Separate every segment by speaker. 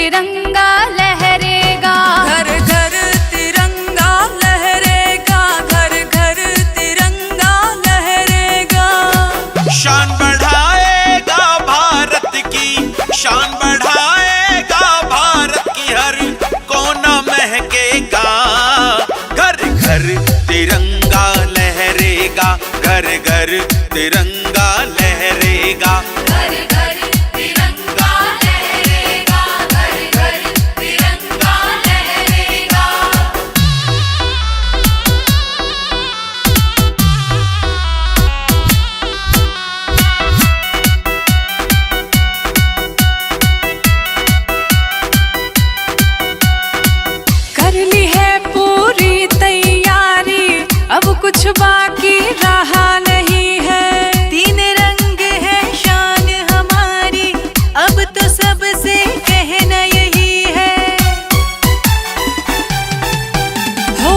Speaker 1: तिरंगा लहरेगा,
Speaker 2: घर घर तिरंगा लहरेगा, घर घर तिरंगा लहरेगा।
Speaker 3: शान बढ़ाएगा भारत की, शान बढ़ाएगा भारत की, हर कोना महकेगा। घर घर तिरंगा लहरेगा, घर घर तिरंगा लहरेगा,
Speaker 1: घर घर तिरंगा लहरेगा, घर घर तिरंगा लहरेगा।
Speaker 2: कर ली है पूरी तैयारी, अब कुछ बाकी रहा नहीं है। तीन रंग है शान हमारी, अब तो सबसे कहना यही है। हो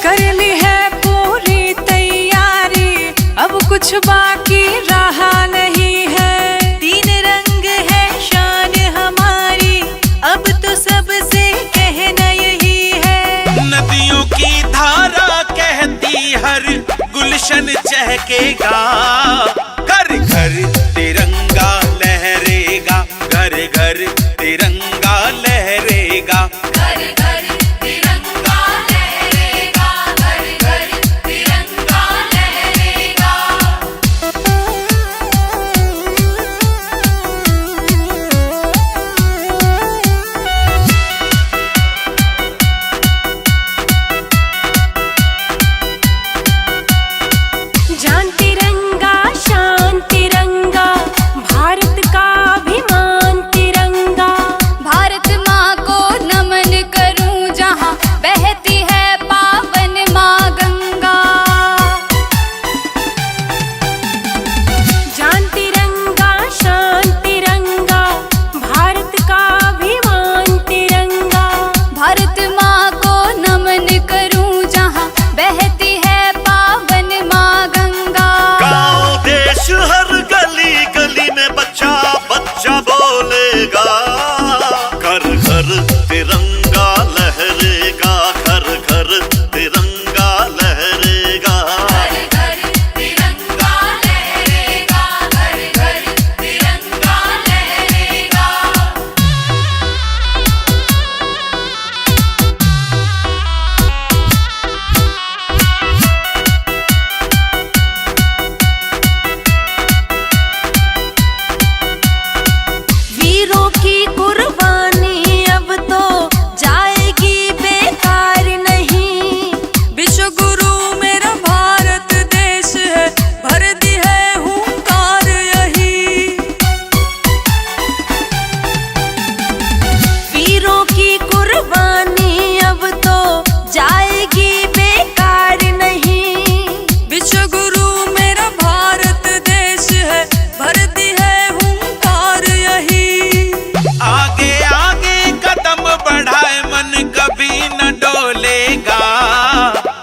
Speaker 2: कर ली है पूरी तैयारी, अब कुछ बाकी रहा नहीं है। तीन रंग है शान हमारी, अब तो सबसे कहना यही है।
Speaker 3: नदियों की धारा कहती हर गुलशन चहकेगा। घर घर तिरंगा लहरेगा, घर घर तिरंगा लहरेगा,
Speaker 1: घर घर तिरंगा लहरेगा, घर घर तिरंगा लहरेगा।
Speaker 2: जान तिरंगा शान तिरंगा, भारत का अभिमान तिरंगा।
Speaker 1: भारत माँ को नमन करूं जहाँ बहती है पावन माँ गंगा।
Speaker 2: जान तिरंगा शान तिरंगा, भारत का अभिमान तिरंगा।
Speaker 1: भारत माँ को नमन करूं जहाँ बहती है पावन माँ गंगा।
Speaker 4: गाँव देश हर गली गली में बच्चा बच्चा बोलेगा। घर घर तिरंगा लहरेगा, घर घर तिरंगा लहरेगा।
Speaker 1: घर घर तिरंगा लहरेगा, घर घर तिरंगा लहरेगा।
Speaker 2: वीरों की कुर्बानी अब तो जाएगी बेकार नहीं। विश्व गुरु मेरा भारत देश है, भर दी है हुंकार यही। वीरों की कुर्बानी अब तो जाएगी बेकार नहीं। विश्व गुरु मेरा भारत देश है, भर दी है हुंकार यही।
Speaker 3: आगे आगे कदम बढ़ाए मन कभी न डोलेगा।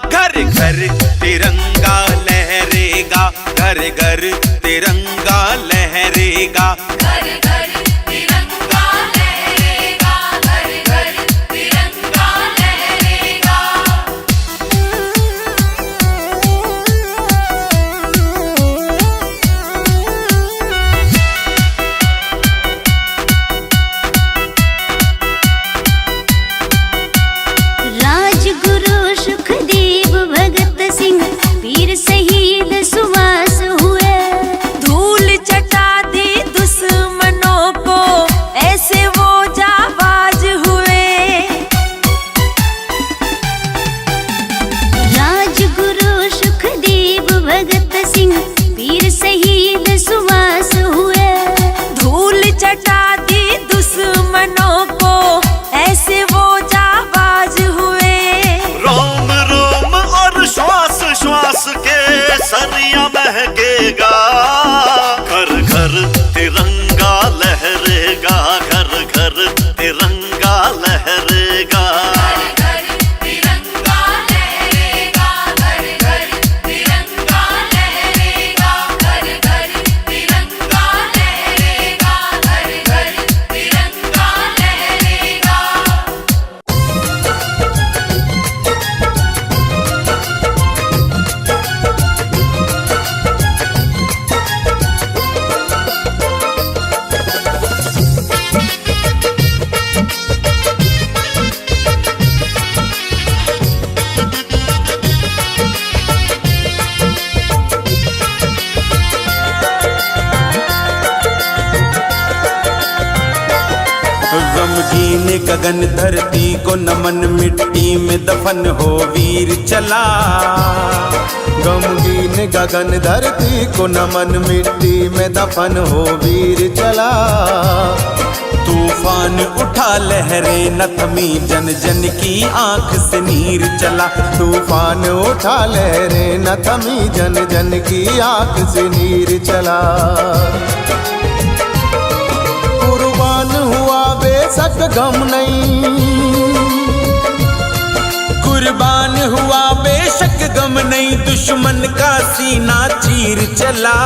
Speaker 3: घर घर तिरंगा लहरेगा, घर घर तिरंगा लहरेगा,
Speaker 1: घर घर तिरंगा लहरेगा, घर घर तिरंगा लहरेगा।
Speaker 5: राजगुरु सुखदेव भगत सिंह वीर शहीद सुभाष हुए।
Speaker 2: धूल चटा दी दुश्मनों को, ऐसे वो जाबाज हुए।
Speaker 5: राजगुरु सुखदेव भगत सिंह वीर शहीद सुभाष हुए।
Speaker 2: धूल चटा दी दुश्मनों को, ऐसे वो जाबाज हुए।
Speaker 4: रोम रोम और श्वास श्वास के सरिया महकेगा। घर घर तिरंगा लहरेगा, घर घर तिरंगा लहरेगा।
Speaker 1: घर घर तिरंगा लहरेगा, घर घर तिरंगा लहरेगा, घर घर तिरंगा
Speaker 3: गगन धरती को नमन, मिट्टी में दफन हो वीर चला।
Speaker 6: गमगीन गगन धरती को नमन, मिट्टी में दफन हो वीर चला।
Speaker 3: तूफान उठा लहरें न थमी, जन जन की आंख से नीर चला।
Speaker 6: तूफान उठा लहरें न थमी, जन जन की आंख से नीर चला। कुर्बान हुआ बेशक गम नहीं,
Speaker 3: कुर्बान हुआ बेशक गम नहीं, दुश्मन का सीना चीर चला।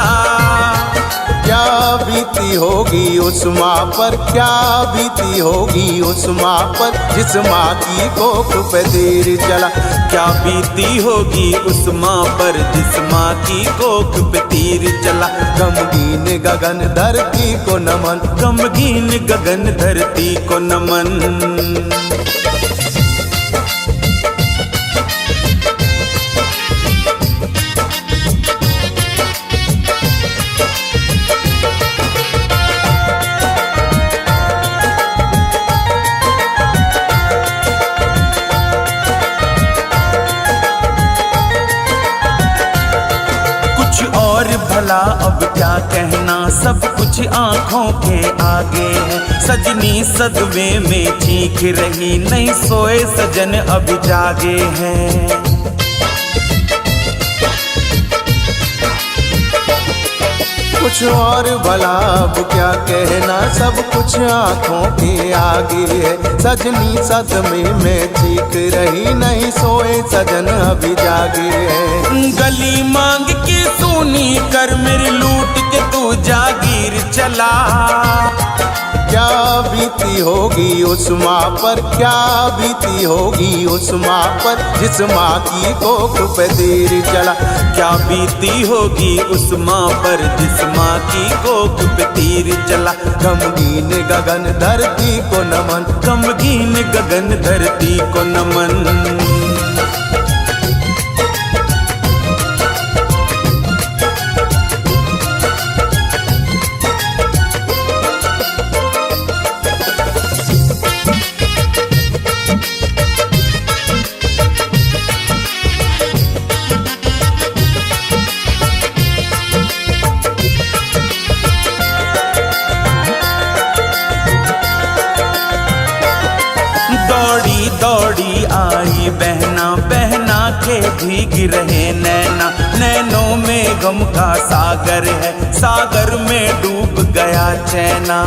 Speaker 6: क्या बीती होगी उस माँ पर, क्या बीती होगी उस माँ पर, जिस माँ की कोख पे तीर चला।
Speaker 3: क्या बीती होगी उस माँ पर, जिस माँ की कोख पे तीर चला।
Speaker 6: गमगीन गगन धरती को नमन,
Speaker 3: गमगीन गगन धरती को नमन। भला अब क्या कहना, सब कुछ आंखों के आगे है। सजनी सदमे में चीख रही, नहीं सोए सजन अब जागे हैं।
Speaker 6: कुछ और भला अब क्या कहना, सब कुछ आंखों के आगे है। सजनी सदमे में चीख रही, नहीं सोए सजन अभी जागे है।
Speaker 3: गली मांग के सोनी कर मेरे, लूट के तू जागीर चला।
Speaker 6: क्या बीती होगी उस माँ पर, क्या बीती होगी उस माँ पर, जिस माँ की कोख पे तीर चला।
Speaker 3: क्या बीती होगी उस माँ पर, जिस माँ की कोख पे तीर चला।
Speaker 6: गमगीन गगन धरती को नमन,
Speaker 3: गमगीन गगन धरती को नमन। दौड़ी आई बहना, बहना के भीग रहे नैना। नैनों में गम का सागर है, सागर में डूब गया चैना।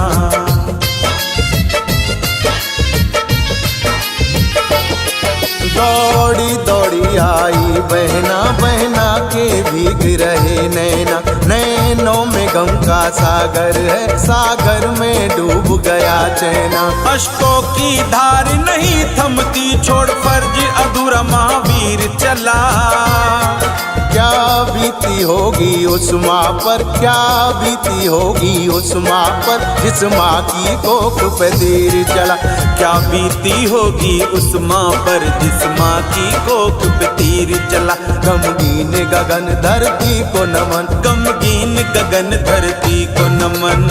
Speaker 6: दौड़ी दौड़ी आई बहना, बहना के भीग रहे नैना। नैनों में गम का सागर है, सागर में डूब गया चैना।
Speaker 3: अश्कों की धार नहीं थमती, छोड़ फर्ज अधूरा महावीर चला।
Speaker 6: क्या बीती होगी उस माँ पर, क्या बीती होगी उस माँ पर, जिस माँ की कोख पे तीर चला।
Speaker 3: क्या बीती होगी उस माँ पर, जिस माँ की कोख पे तीर चला।
Speaker 6: गमगीन गगन धरती को नमन,
Speaker 3: गमगीन गगन धरती को नमन।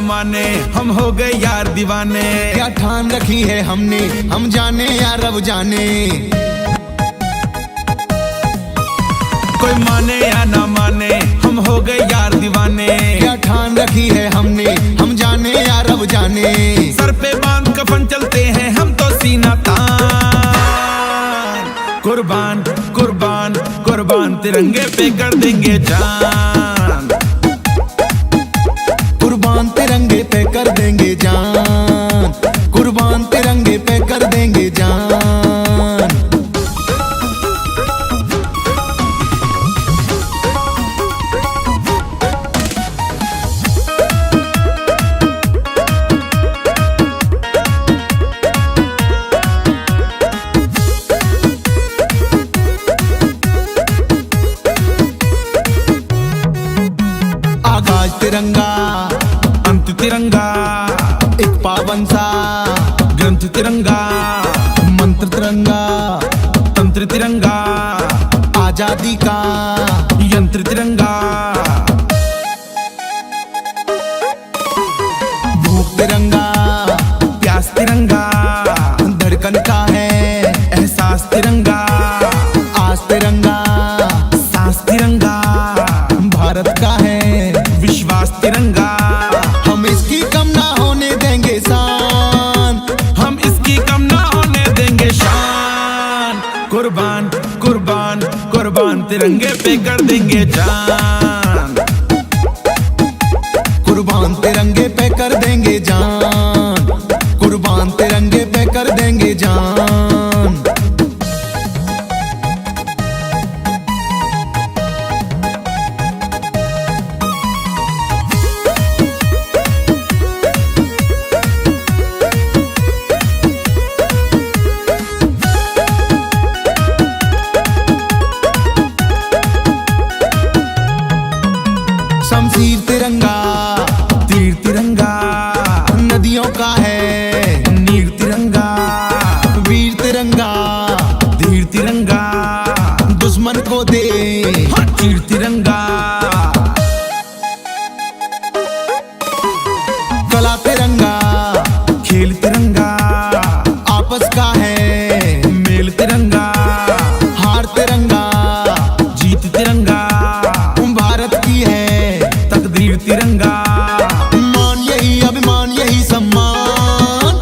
Speaker 7: माने हम हो गए यार दीवाने,
Speaker 6: क्या ठान रखी है हमने, हम जाने या रब जाने।
Speaker 7: कोई माने या ना माने हम हो गए यार दीवाने,
Speaker 6: क्या ठान रखी है हमने, हम जाने या रब जाने।
Speaker 7: सर पे बांध कफन चलते हैं हम तो सीना तान। कुर्बान कुर्बान कुर्बान तिरंगे पे कर देंगे जान।
Speaker 6: कुर्बान तिरंगे पे कर देंगे जान, कुर्बान तिरंगे पे कर देंगे जान। मंत्र तिरंगा,
Speaker 7: तंत्र तिरंगा,
Speaker 6: आजादी का
Speaker 7: यंत्र तिरंगा,
Speaker 6: भूख तिरंगा,
Speaker 7: प्यास तिरंगा,
Speaker 6: धड़कन का है
Speaker 7: एहसास तिरंगा,
Speaker 6: आस तिरंगा,
Speaker 7: सांस तिरंगा,
Speaker 6: भारत का है
Speaker 7: विश्वास तिरंगा।
Speaker 6: हम इसकी कम ना होने देंगे शान,
Speaker 7: हम इसकी कम ना होने देंगे शान। कुर्बान कुर्बान कुर्बान तिरंगे पे कर देंगे जान।
Speaker 6: कुर्बान तिरंगे पे कर देंगे जान, कुर्बान तिरंगे पे कर देंगे जान। शमशीर तिरंगा,
Speaker 7: तीर तिरंगा,
Speaker 6: नदियों का है
Speaker 7: नीर तिरंगा,
Speaker 6: वीर तिरंगा,
Speaker 7: धीर तिरंगा,
Speaker 6: दुश्मन को दे
Speaker 7: चीर तिरंगा,
Speaker 6: कला तिरंगा,
Speaker 7: खेल तिरंगा,
Speaker 6: आपस का है
Speaker 7: मेल तिरंगा,
Speaker 6: हार तिरंगा,
Speaker 7: जीत तिरंगा,
Speaker 6: भारत की है
Speaker 7: तकदीर तिरंगा।
Speaker 6: मान यही अभिमान यही सम्मान,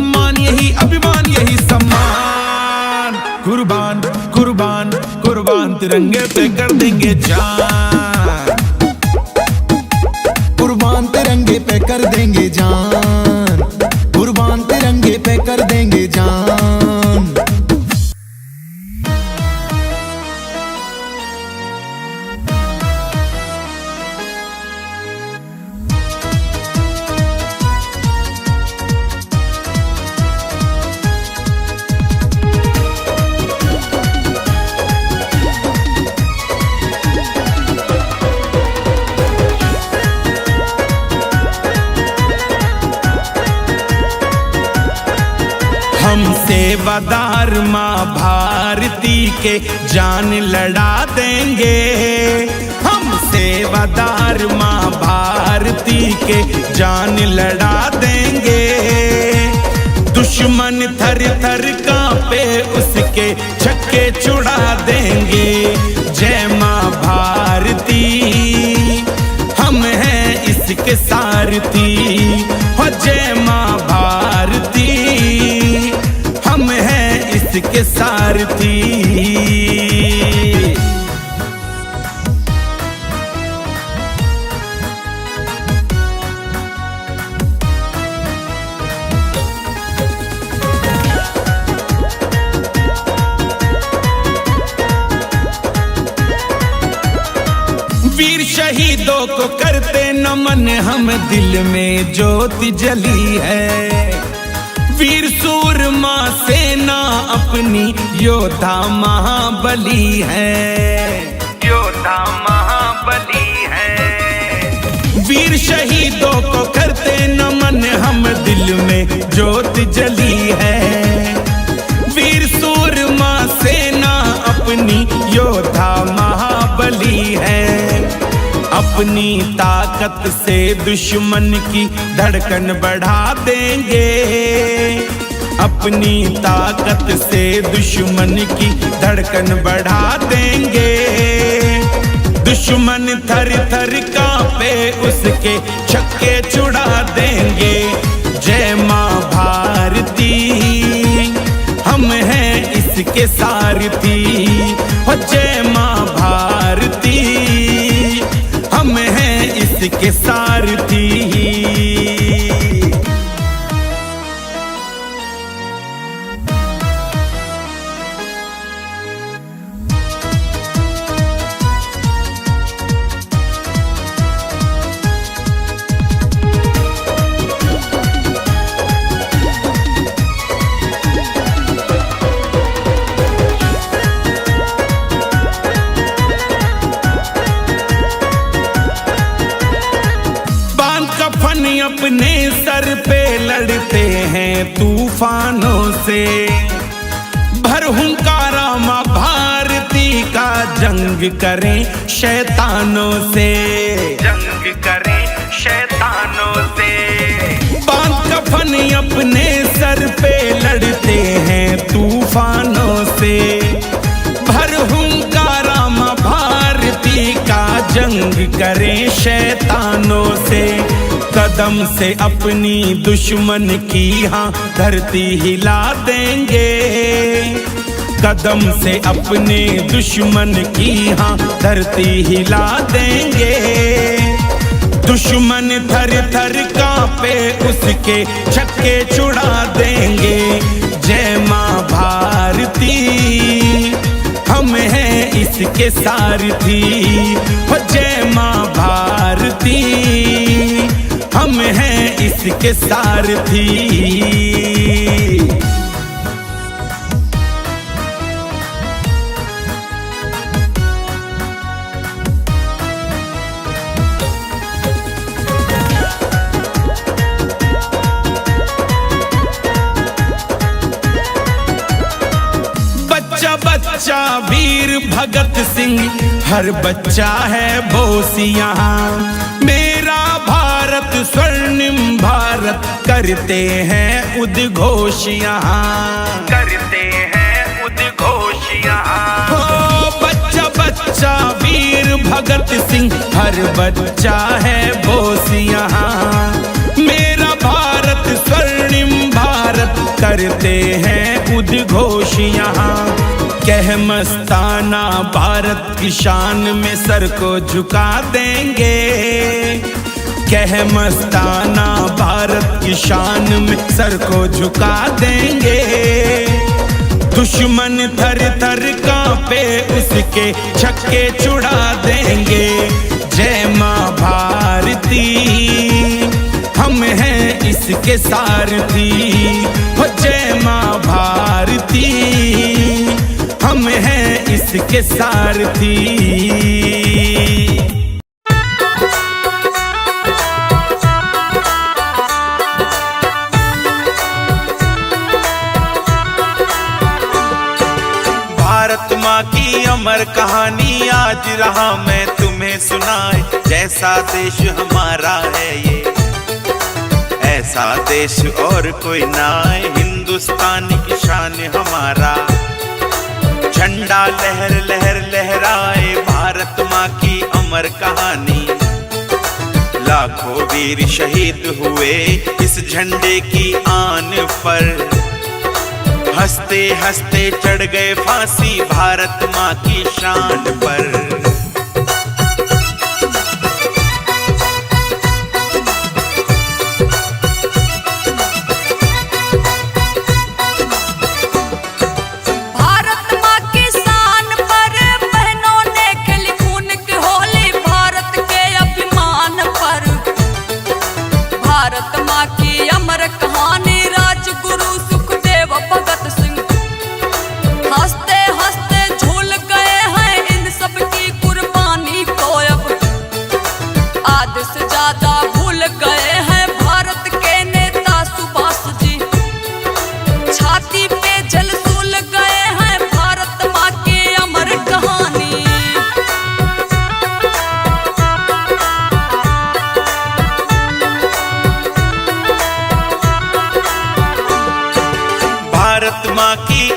Speaker 7: मान यही अभिमान यही सम्मान। कुर्बान कुर्बान कुर्बान तिरंगे पे कर देंगे जान।
Speaker 6: कुर्बान तिरंगे पे कर देंगे जान, कुर्बान तिरंगे पे कर देंगे जान।
Speaker 7: हम सेवादार माँ भारती के जान लड़ा देंगे। हम सेवादार माँ भारती के जान लड़ा देंगे। दुश्मन थर थर कांपे उसके छक्के छुड़ा देंगे। जय माँ भारती हम हैं इसके सारथी। हो जय माँ भारती हम हैं इसके सारथी। वीर शहीदों को करते नमन हम दिल में ज्योति जली है। वीर सूरमा सेना अपनी योद्धा महाबली है। योद्धा महाबली है। वीर शहीदों को करते नमन हम दिल में ज्योति जली है। वीर सूरमा सेना अपनी योद्धा महाबली है। अपनी ताकत से दुश्मन की धड़कन बढ़ा देंगे। अपनी ताकत से दुश्मन की धड़कन बढ़ा देंगे। दुश्मन थर थर कांपे उसके छक्के छुड़ा देंगे। जय माँ भारती हम हैं इसके सारथी। हो जय माँ भारती हम हैं इसके सारथी। अपने सर पे लड़ते हैं तूफानों से। भर हुंकारा माँ भारती का, जंग करें शैतानों से, जंग करें शैतानों से। बांध कफन अपने सर पे लड़ते हैं तूफानों से। भर हुंकारा माँ भारती का, जंग करें शैतानों से। कदम से अपनी दुश्मन की हाँ धरती हिला देंगे। कदम से अपने दुश्मन की हाँ धरती हिला देंगे। दुश्मन थर थर कांपे उसके छक्के छुड़ा देंगे। जय माँ भारती हम हैं इसके सारथी। हो जय माँ भारती हम हैं इसके सारथी। बच्चा बच्चा वीर भगत सिंह, हर बच्चा है बोस यहाँ। मेरा भारत स्वर्णिम भारत करते हैं उद्घोष यहाँ, करते हैं उद्घोष यहाँ। हो बच्चा बच्चा वीर भगत सिंह, हर बच्चा है बोस यहाँ। मेरा भारत स्वर्णिम भारत करते हैं उद्घोष यहाँ। कह मस्ताना भारत की शान में सर को झुका देंगे। कह मस्ताना भारत की शान में सर को झुका देंगे। दुश्मन थर थर कांपे उसके छक्के छुड़ा देंगे। जय माँ भारती हम हैं इसके सारथी। हो जय माँ भारती हम हैं इसके सारथी।
Speaker 3: भारत माँ की अमर कहानी आज रहा मैं तुम्हें सुनाए। जैसा देश हमारा है ये, ऐसा देश और कोई ना है। हिंदुस्तान की शान हमारा, झंडा लहर लहर लहराए। भारत माँ की अमर कहानी, लाखों वीर शहीद हुए इस झंडे की आन पर। हंसते हंसते चढ़ गए फांसी भारत माँ की शान पर।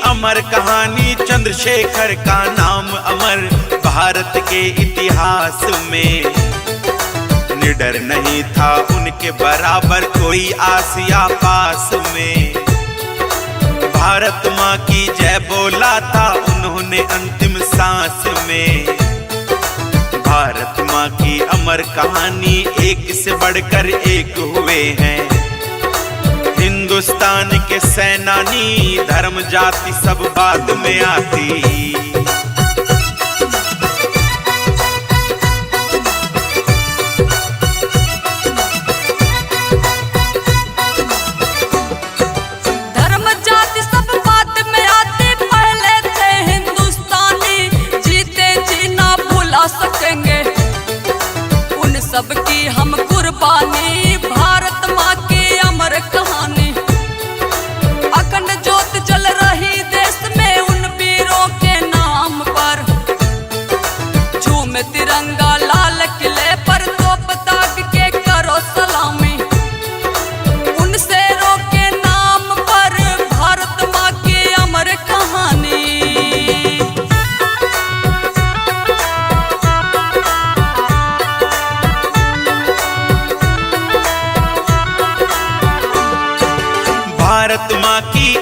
Speaker 3: अमर कहानी, चंद्रशेखर का नाम अमर भारत के इतिहास में। निडर नहीं था उनके बराबर कोई आसिया पास में। भारत माँ की जय बोला था उन्होंने अंतिम सांस में। भारत माँ की अमर कहानी एक से बढ़कर एक हुए हैं। हिंदुस्तान के सेनानी, धर्म जाति सब बाद में आती।
Speaker 2: सबकी हम कुर्बानी, भारत माँ की अमर कहानी।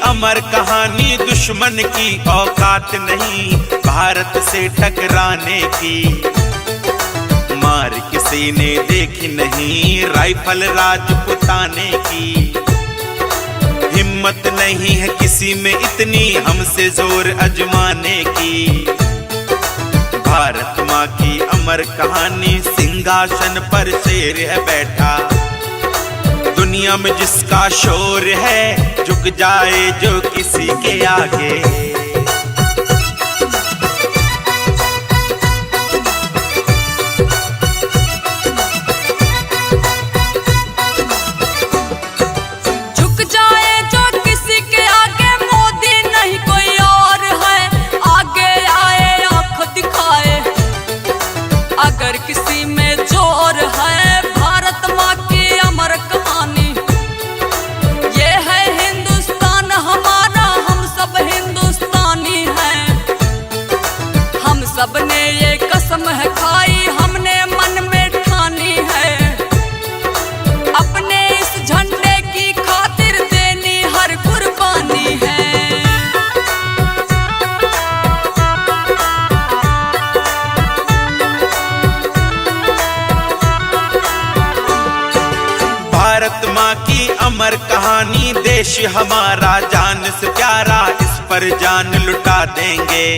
Speaker 3: अमर कहानी, दुश्मन की औकात नहीं भारत से टकराने की। मार किसी ने देखी नहीं राइफल राजपुताने की। हिम्मत नहीं है किसी में इतनी हमसे जोर अजमाने की। भारत माँ की अमर कहानी, सिंहासन पर शेर है बैठा। दुनिया में जिसका शोर है झुक जाए जो किसी के आगे।
Speaker 2: सबने ये कसम है खाई, हमने मन में ठानी है। अपने इस झंडे की खातिर देनी हर कुर्बानी है।
Speaker 3: भारत माँ की अमर कहानी, देश हमारा जान से प्यारा, इस पर जान लुटा देंगे।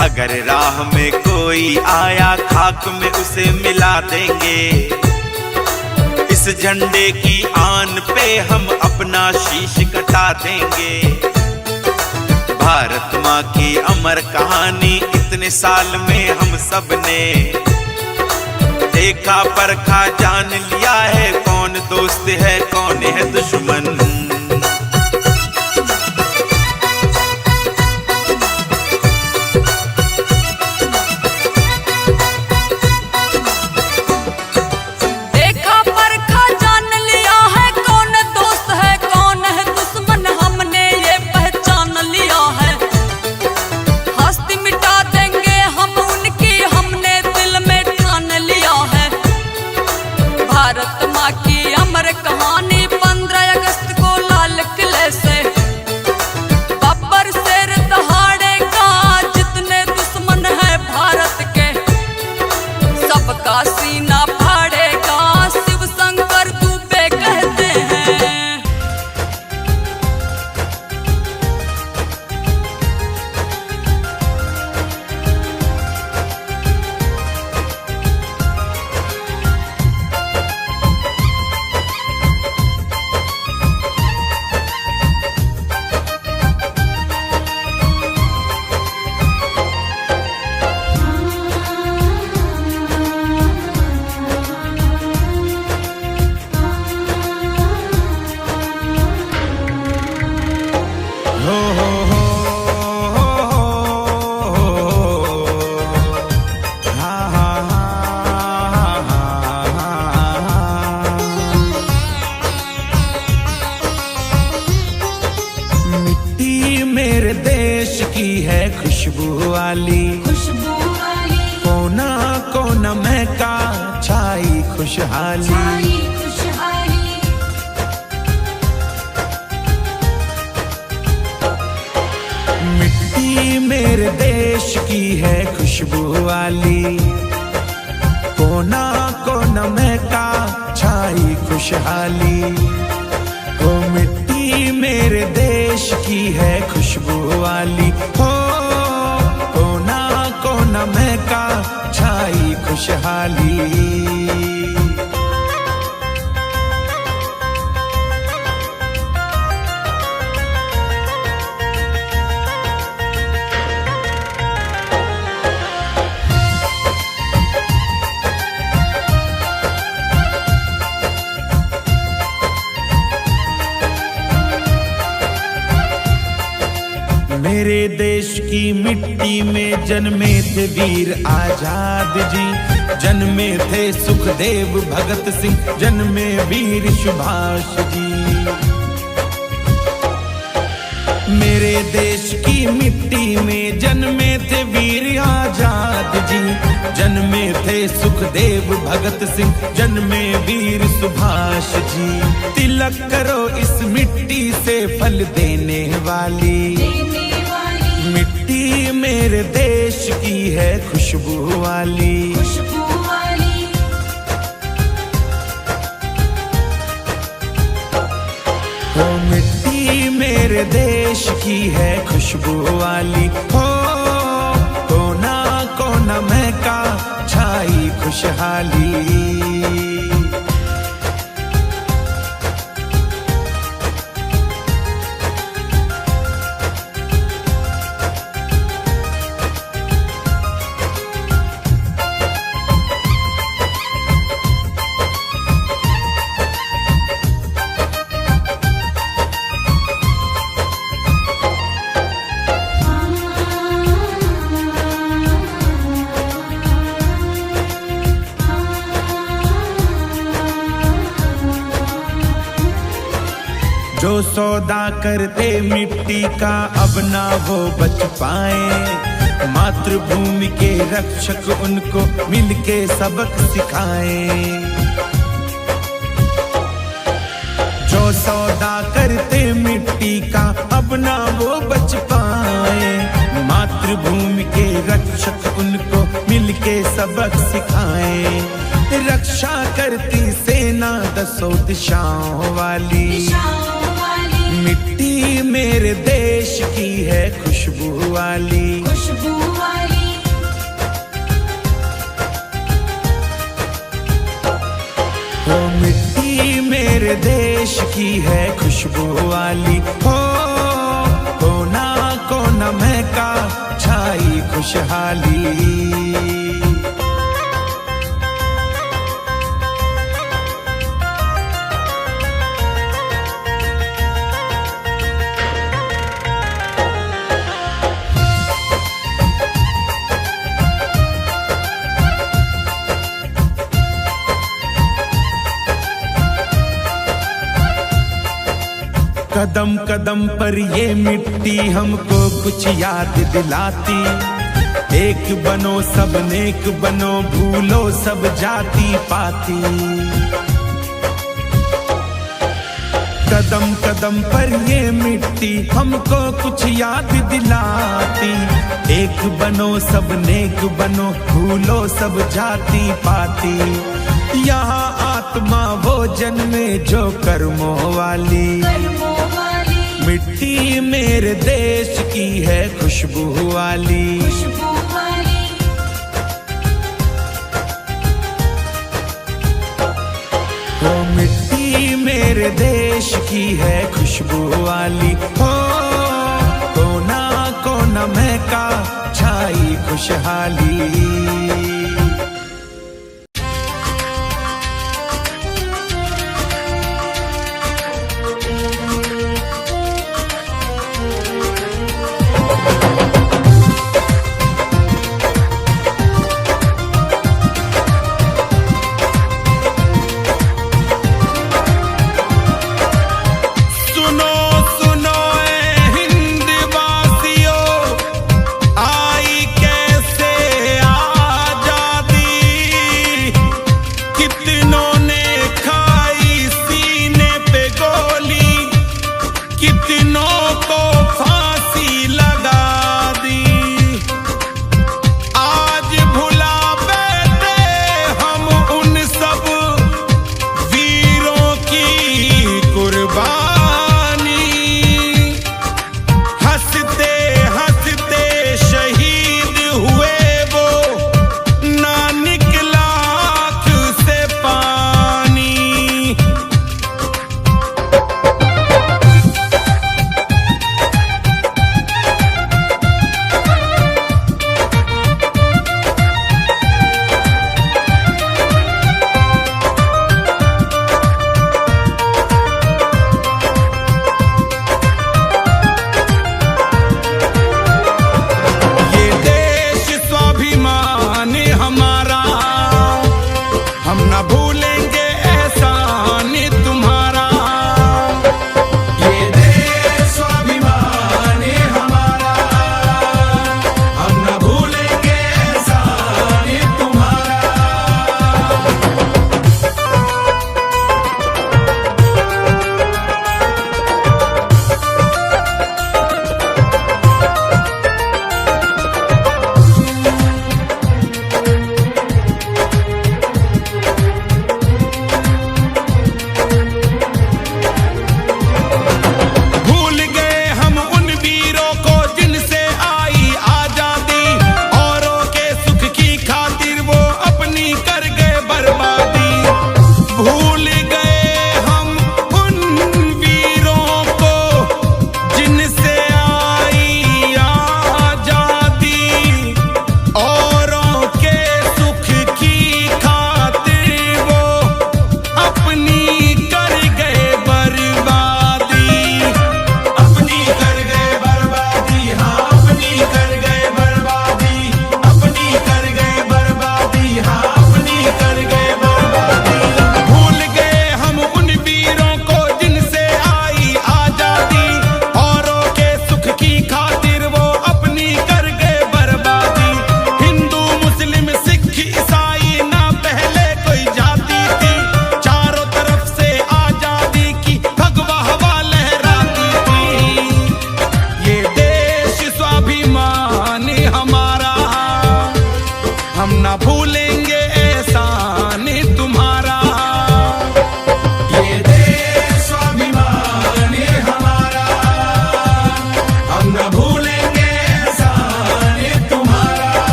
Speaker 3: अगर राह में कोई आया खाक में उसे मिला देंगे। इस झंडे की आन पे हम अपना शीश कटा देंगे। भारत माँ की अमर कहानी, इतने साल में हम सब ने देखा परखा जान लिया है, कौन दोस्त है कौन है दुश्मन।
Speaker 2: भारत माँ की अमर कहानी, 15 अगस्त को लाल किले से बब्बर शेर दहाड़ेगा। जितने दुश्मन है भारत के सबका सीना फाड़ेगा, शिव शंकर दुबे कहते हैं।
Speaker 3: मेरे देश की है खुशबू वाली, कोना कोना महका छाई खुशहाली। मिट्टी मेरे देश की है खुशबू वाली, कोना कोना महका छाई खुशहाली। ओ मिट्टी मेरे देश की है खुशबू वाली, हो कोना कोना महका छाई खुशहाली। मेरे देश की मिट्टी में जन्मे थे वीर आजाद जी, जन्मे थे सुखदेव भगत सिंह, जन्मे वीर सुभाष जी।
Speaker 7: मेरे देश की मिट्टी में जन्मे थे वीर आजाद जी, जन्मे थे सुखदेव भगत सिंह, जन्मे वीर सुभाष जी। तिलक करो इस मिट्टी से फल देने वाली, मिट्टी मेरे देश की है खुशबू वाली। हो मिट्टी मेरे देश की है खुशबू वाली, हो कोना कोना महका छाई खुशहाली। जो सौदा करते मिट्टी का अब ना वो बच पाए, मातृभूमि के रक्षक उनको मिलके सबक सिखाएं। जो सौदा करते मिट्टी का अब ना वो बच पाए, मातृभूमि के रक्षक उनको मिलके सबक सिखाएं। रक्षा करती सेना दसों दिशाओं वाली, मिट्टी मेरे देश की है खुशबू वाली। हो मिट्टी मेरे देश की है खुशबू वाली, हो कोना कोना महका छाई खुशहाली। कदम कदम पर ये मिट्टी हमको कुछ याद दिलाती, एक बनो सब नेक बनो, भूलो सब जाति पाती। कदम कदम पर ये मिट्टी हमको कुछ याद दिलाती, एक बनो सब नेक बनो, भूलो सब जाति पाती। यहाँ आत्मा वो जन्मे जो कर्मों वाली, मिट्टी मेरे देश की है खुशबू वाली। हो मिट्टी मेरे देश की है खुशबू वाली, हो कोना कोना महका छाई खुशहाली।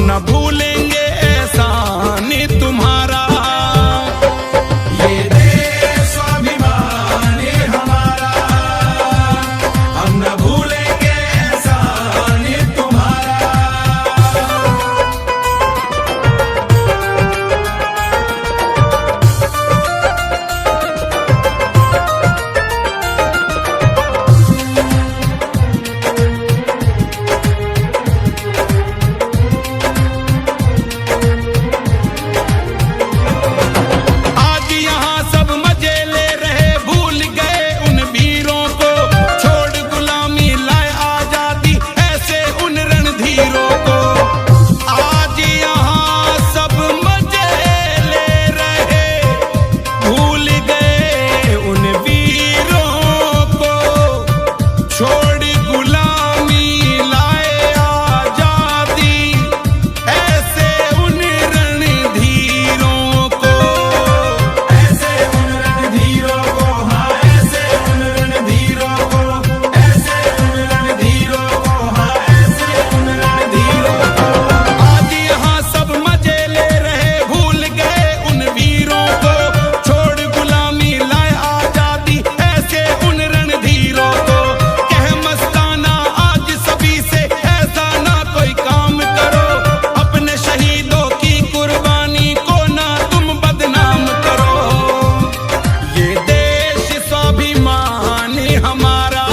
Speaker 7: न भूलेंगे एहसान तुम्हारा। ये देश स्वाभिमान हमारा, हम न भूलेंगे एहसान तुम्हारा। आज यहाँ सब मजे ले रहे, भूल गए उन वीरों को, छोड़ गुलामी लाए आजादी ऐसे उन रणधीरों को। आज यहाँ सब मजे ले रहे, भूल गए उन वीरों को, छोड़ गुलामी लाए आजादी ऐसे उन रणधीरों को। ऐसे उन रणधीरों को, हाँ ऐसे उन रणधीरों को, ऐसे उन रणधीरों को, हाँ ऐसे उन रणधीरों को। आज यहाँ सब मजे ले रहे, भूल गए उन वीरों को, छोड़ गुलामी लाए आजादी ऐसे उन रणधीरों को। कह मस्ताना आज सभी से ऐसा ना कोई काम करो, अपने शहीदों की कुर्बानी को ना तुम बदनाम करो। ये देश स्वाभिमान हमारा,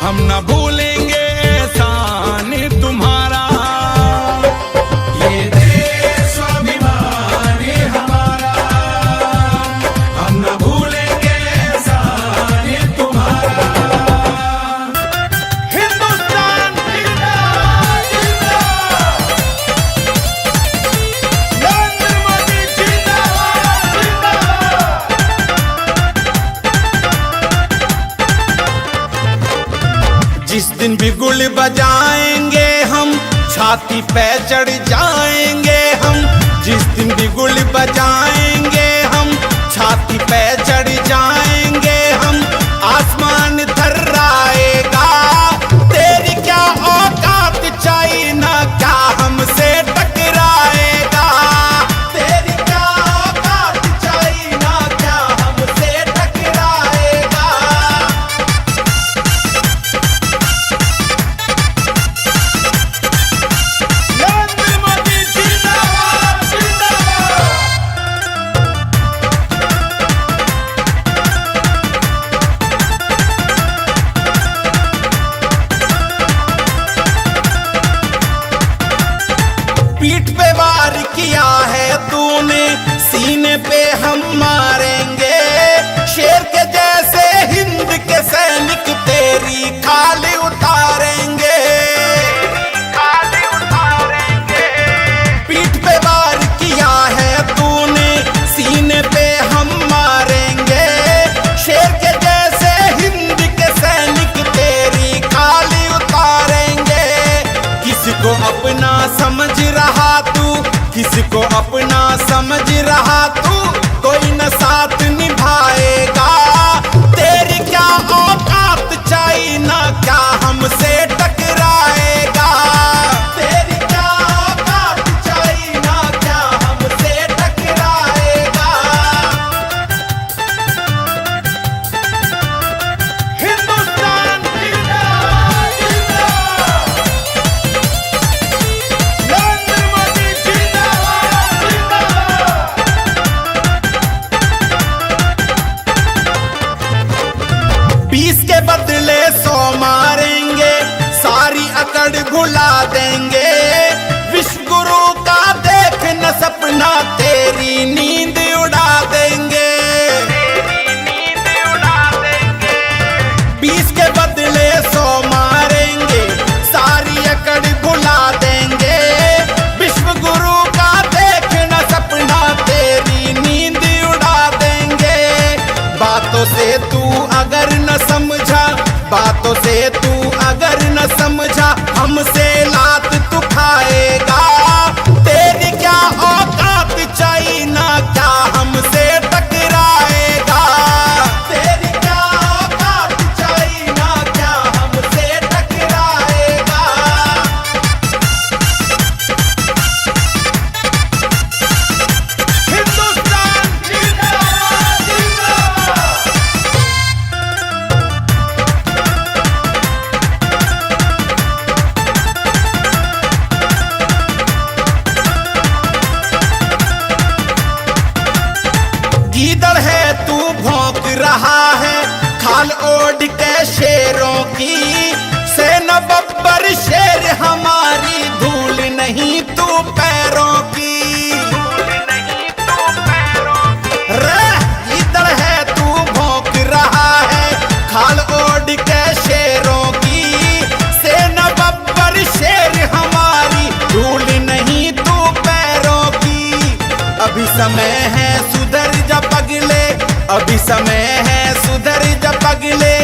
Speaker 7: हम न भूलेंगे एहसान तुम्हारा। ये देश स्वाभिमान हमारा, हम न भूलेंगे एहसान तुम्हारा। हिंदुस्तान जिंदाबाद, जिंदाबाद। नरेंद्र मोदी जिंदाबाद, जिंदाबाद। जिस दिन भी गुल बजाएंगे हम, छाती पे चढ़ जाएंगे हम। जिस दिन भी गुल बजाएंगे हम, छाती पे चढ़ जाएंगे हम। आसमान थर्राएगा, तेरी क्या औकात चाइना क्या हमसे टकराएगा। तेरी क्या औकात चाइना क्या हमसे टकराएगा। नरेंद्र मोदी जिंदाबाद, जिंदाबाद। पीठ पे वार किया है तूने, सीने पे हम मारेंगे। शेर के जैसे हिंद के सैनिक तेरी खाल उतारेंगे, खाल उतारेंगे। पीठ पे वार किया है तूने, सीने पे हम मारेंगे। शेर के जैसे हिंद के सैनिक तेरी खाल उतारेंगे। किसको अपना समझ रहा तू, किसको अपना समझ रहा तू, कोई न साथ निभाएगा। तेरी क्या औकात चाइना क्या हमसे टकराएगा। तेरी क्या औकात चाइना क्या हमसे टकराएगा। हिंदुस्तान जिंदाबाद, जिंदाबाद। नरेंद्र मोदी जिंदाबाद, जिंदाबाद। बीस के बदले 100 मारेंगे, सारी अकड़ भुला देंगे। विश्व गुरु का देख न सपना, तेरी नींद उड़ा देंगे। 20 के बदले 100 मारेंगे, सारी अकड़ भुला देंगे। विश्व गुरु का देख न सपना, तेरी नींद उड़ा देंगे। बातों से तू अगर न समझा, बातों से तू अगर न समझा, हमसे लात तू खाएगा। तेरी क्या औकात
Speaker 3: की। सेना बब्बर शेर हमारी, धूल नहीं तू पैरों की। रे इधर है तू भौंक रहा है, खाल ओढ़ के शेरों की। सेना बब्बर शेर हमारी, धूल नहीं तू पैरों की। अभी समय है सुधर जा पगले, अभी समय है सुधर जा पगले।